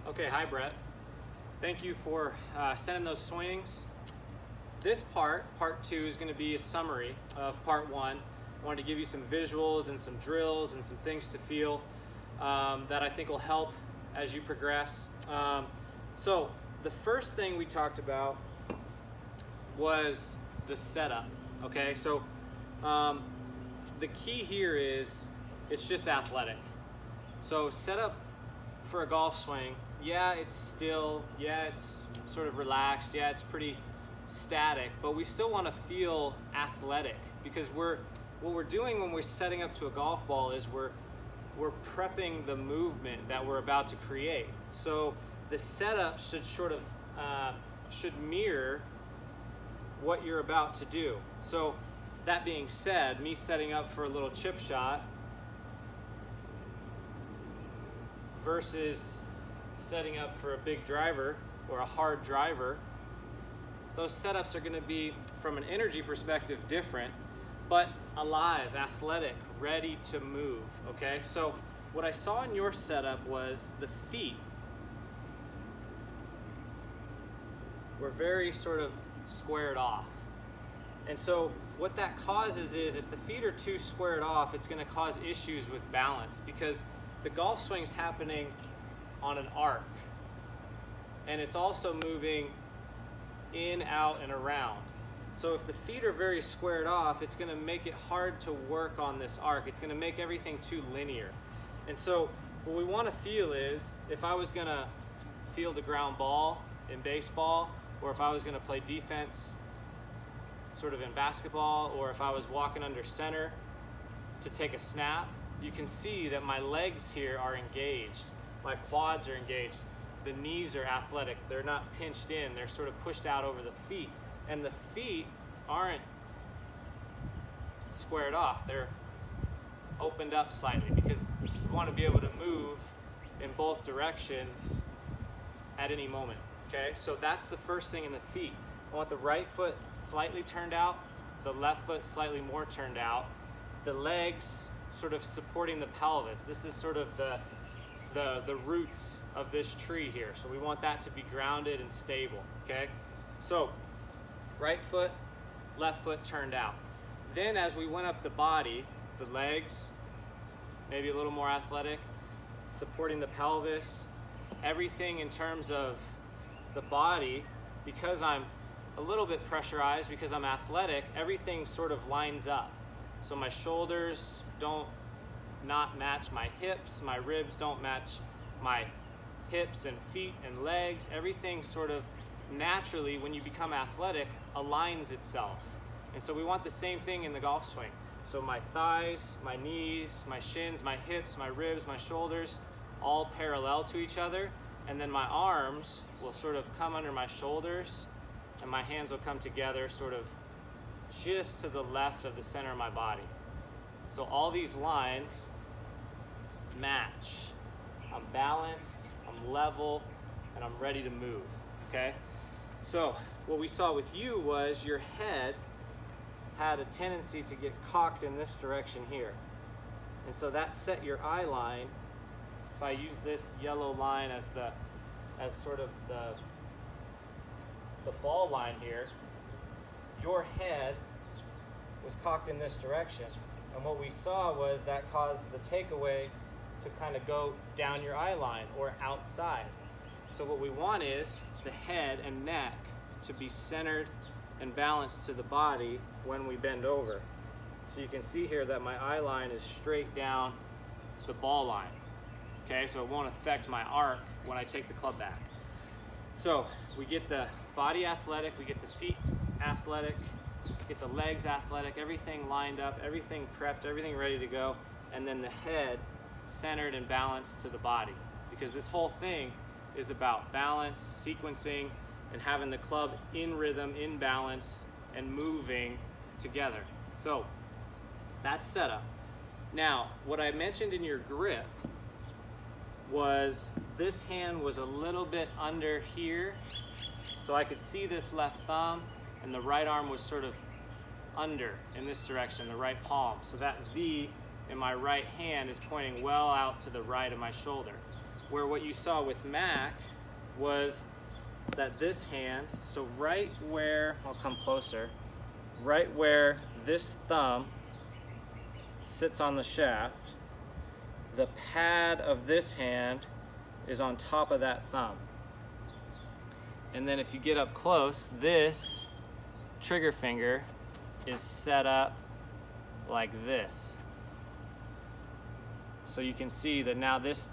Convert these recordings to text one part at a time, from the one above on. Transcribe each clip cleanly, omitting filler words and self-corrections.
Okay, hi Brett. Thank you for sending those swings. This part 2, is going to be a summary of part 1. I wanted to give you some visuals and some drills and some things to feel that I think will help as you progress. So the first thing we talked about was the setup. Okay, so the key here is it's just athletic. So setup for a golf swing, yeah, it's still, yeah, it's sort of relaxed, yeah, it's pretty static, but we still want to feel athletic, because what we're doing when we're setting up to a golf ball is we're prepping the movement that we're about to create. So the setup should sort of should mirror what you're about to do. So that being said, me setting up for a little chip shot versus setting up for a big driver or a hard driver, those setups are going to be, from an energy perspective, different, but alive, athletic, ready to move. Okay, so what I saw in your setup was the feet were very sort of squared off. And so what that causes is, if the feet are too squared off, it's going to cause issues with balance, because the golf swing's happening on an arc, and it's also moving in, out, and around. So if the feet are very squared off, it's going to make it hard to work on this arc. It's going to make everything too linear. And so what we want to feel is, if I was going to field a ground ball in baseball, or if I was going to play defense sort of in basketball, or if I was walking under center to take a snap, you can see that my legs here are engaged, my quads are engaged, the knees are athletic, they're not pinched in, they're sort of pushed out over the feet, and the feet aren't squared off, they're opened up slightly, because we want to be able to move in both directions at any moment. Okay, so that's the first thing in the feet. I want the right foot slightly turned out, the left foot slightly more turned out, the legs sort of supporting the pelvis. This is sort of the roots of this tree here. So we want that to be grounded and stable, okay? So right foot, left foot turned out. Then as we went up the body, the legs, maybe a little more athletic, supporting the pelvis, everything in terms of the body, because I'm a little bit pressurized, because I'm athletic, everything sort of lines up. So my shoulders don't not match my hips, my ribs don't match my hips and feet and legs. Everything sort of naturally, when you become athletic, aligns itself. And so we want the same thing in the golf swing. So my thighs, my knees, my shins, my hips, my ribs, my shoulders, all parallel to each other. And then my arms will sort of come under my shoulders, and my hands will come together sort of just to the left of the center of my body. So all these lines match. I'm balanced, I'm level, and I'm ready to move, okay? So what we saw with you was your head had a tendency to get cocked in this direction here. And so that set your eye line. If I use this yellow line as sort of the ball line here, your head was cocked in this direction. And what we saw was that caused the takeaway to kind of go down your eye line or outside. So what we want is the head and neck to be centered and balanced to the body when we bend over. So you can see here that my eye line is straight down the ball line. Okay, so it won't affect my arc when I take the club back. So we get the body athletic, we get the feet athletic, get the legs athletic, everything lined up, everything prepped, everything ready to go, and then the head centered and balanced to the body. Because this whole thing is about balance, sequencing, and having the club in rhythm, in balance, and moving together. So that's setup. Now, what I mentioned in your grip was this hand was a little bit under here, so I could see this left thumb, and the right arm was sort of under in this direction, the right palm. So that V in my right hand is pointing well out to the right of my shoulder. Where what you saw with Mac was that this hand, so right where, I'll come closer, right where this thumb sits on the shaft, the pad of this hand is on top of that thumb. And then if you get up close, this trigger finger is set up like this. So you can see that now this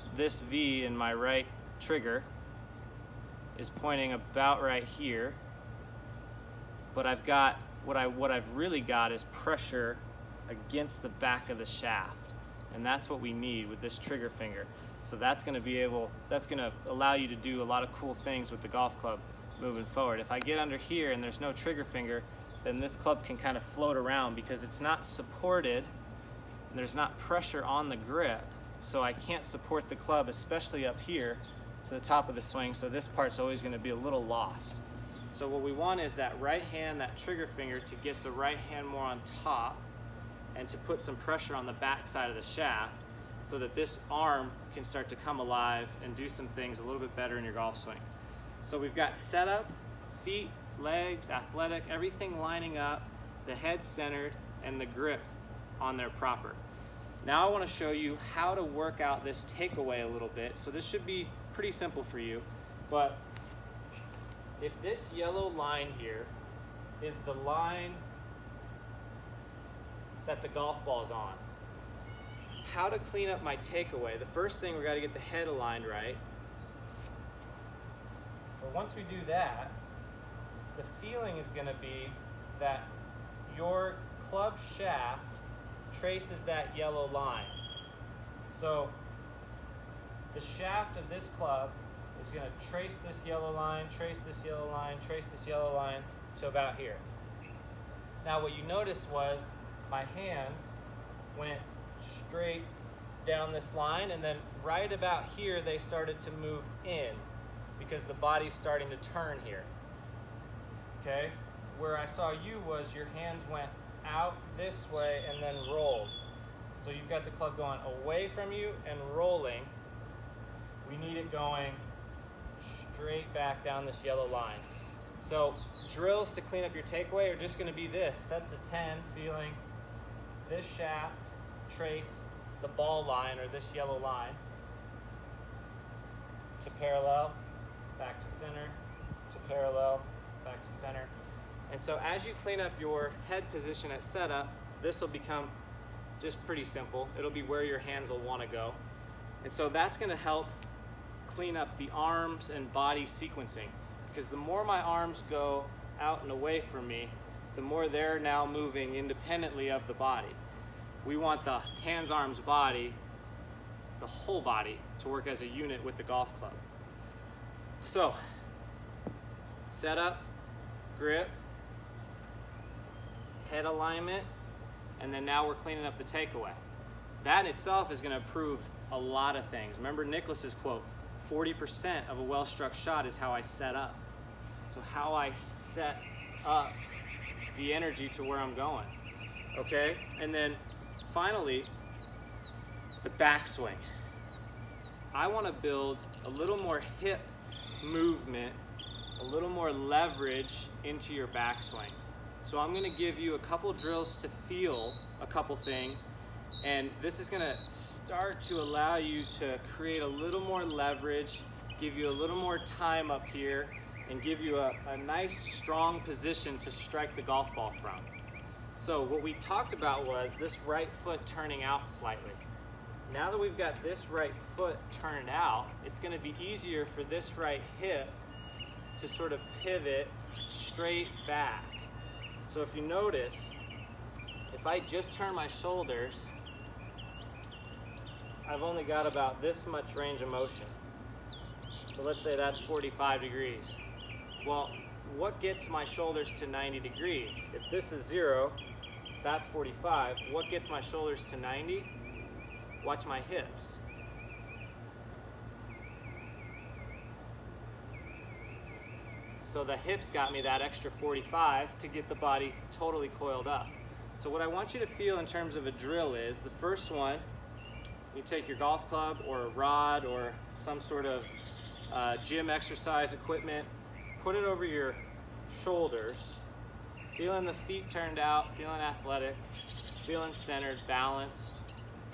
V in my right trigger is pointing about right here, but I've got, what I've really got is pressure against the back of the shaft, and that's what we need with this trigger finger. So that's going to allow you to do a lot of cool things with the golf club moving forward. If I get under here and there's no trigger finger, then this club can kind of float around because it's not supported, and there's not pressure on the grip, so I can't support the club, especially up here to the top of the swing, so this part's always going to be a little lost. So what we want is that right hand, that trigger finger, to get the right hand more on top and to put some pressure on the back side of the shaft so that this arm can start to come alive and do some things a little bit better in your golf swing. So we've got setup, feet, legs, athletic, everything lining up, the head centered, and the grip on there proper. Now I want to show you how to work out this takeaway a little bit. So this should be pretty simple for you, but if this yellow line here is the line that the golf ball is on, how to clean up my takeaway? The first thing, we got to get the head aligned right. But once we do that, the feeling is going to be that your club shaft traces that yellow line. So the shaft of this club is going to trace this yellow line, trace this yellow line, trace this yellow line to about here. Now what you noticed was my hands went straight down this line, and then right about here they started to move in because the body's starting to turn here. Okay? Where I saw you was your hands went out this way and then rolled. So you've got the club going away from you and rolling. We need it going straight back down this yellow line. So drills to clean up your takeaway are just going to be this. Sets of 10, feeling this shaft trace the ball line or this yellow line to parallel, back to center, to parallel, back to center. And so as you clean up your head position at setup, this will become just pretty simple. It'll be where your hands will want to go. And so that's going to help clean up the arms and body sequencing, because the more my arms go out and away from me, the more they're now moving independently of the body. We want the hands, arms, body, the whole body, to work as a unit with the golf club. So, setup, grip, head alignment, and then now we're cleaning up the takeaway. That in itself is going to improve a lot of things. Remember Nicklaus's quote, 40% of a well-struck shot is how I set up. So how I set up the energy to where I'm going. Okay? And then finally, the backswing. I want to build a little more hip movement, a little more leverage into your backswing. So I'm going to give you a couple drills to feel a couple things, and this is going to start to allow you to create a little more leverage, give you a little more time up here, and give you a nice strong position to strike the golf ball from. So what we talked about was this right foot turning out slightly. Now that we've got this right foot turned out, it's going to be easier for this right hip to sort of pivot straight back. So if you notice, if I just turn my shoulders, I've only got about this much range of motion. So let's say that's 45 degrees. Well, what gets my shoulders to 90 degrees? If this is 0, that's 45. What gets my shoulders to 90? Watch my hips. So the hips got me that extra 45 to get the body totally coiled up. So what I want you to feel in terms of a drill is, the first one, you take your golf club or a rod or some sort of gym exercise equipment, put it over your shoulders, feeling the feet turned out, feeling athletic, feeling centered, balanced.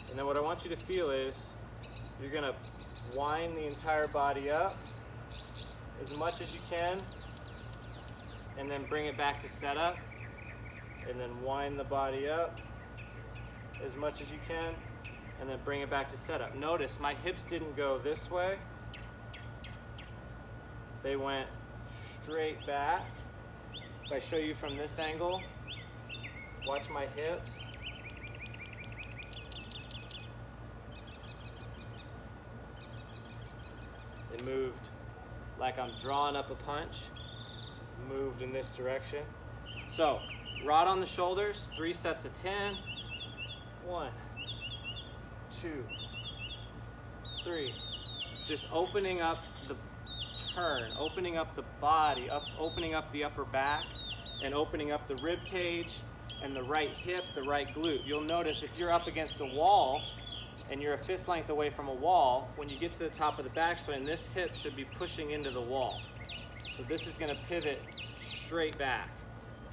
And then what I want you to feel is you're gonna wind the entire body up as much as you can, and then bring it back to setup, and then wind the body up as much as you can, and then bring it back to setup. Notice my hips didn't go this way. They went straight back. If I show you from this angle, watch my hips. They moved like I'm drawing up a punch, moved in this direction. So, rod on the shoulders, 3 sets of 10. 1, 2, 3. Just opening up the turn, opening up the body, opening up the upper back, and opening up the rib cage and the right hip, the right glute. You'll notice if you're up against a wall and you're a fist length away from a wall, when you get to the top of the backswing, this hip should be pushing into the wall. So this is gonna pivot straight back.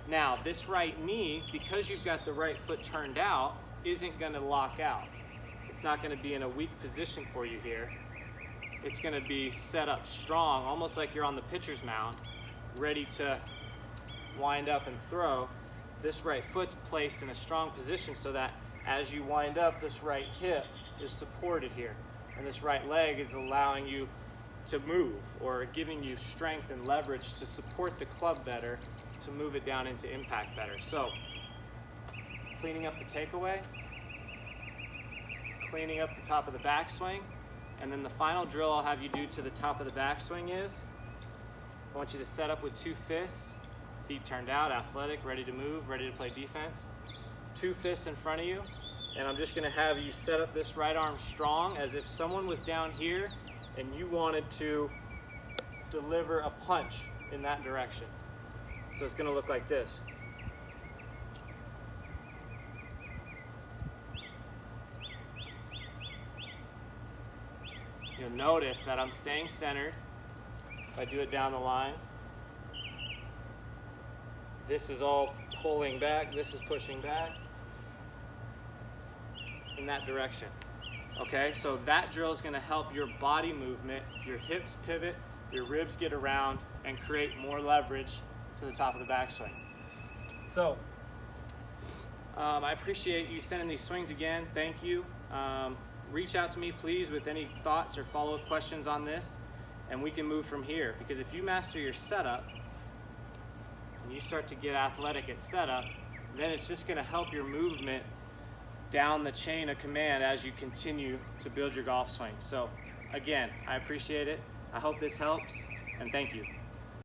Now, this right knee, because you've got the right foot turned out, isn't gonna lock out. It's not gonna be in a weak position for you here. It's gonna be set up strong, almost like you're on the pitcher's mound, ready to wind up and throw. This right foot's placed in a strong position so that as you wind up, this right hip is supported here. And this right leg is allowing you to move, or giving you strength and leverage to support the club better, to move it down into impact better. So, cleaning up the takeaway, cleaning up the top of the backswing, and then the final drill I'll have you do to the top of the backswing is, I want you to set up with 2 fists, feet turned out, athletic, ready to move, ready to play defense. 2 fists in front of you, and I'm just gonna have you set up this right arm strong as if someone was down here and you wanted to deliver a punch in that direction. So it's gonna look like this. You'll notice that I'm staying centered. If I do it down the line, this is all pulling back, this is pushing back in that direction. Okay, so that drill is going to help your body movement, your hips pivot, your ribs get around, and create more leverage to the top of the backswing. So, I appreciate you sending these swings again. Thank you. Reach out to me, please, with any thoughts or follow-up questions on this, and we can move from here. Because if you master your setup, and you start to get athletic at setup, then it's just going to help your movement down the chain of command as you continue to build your golf swing. So again, I appreciate it. I hope this helps, and thank you.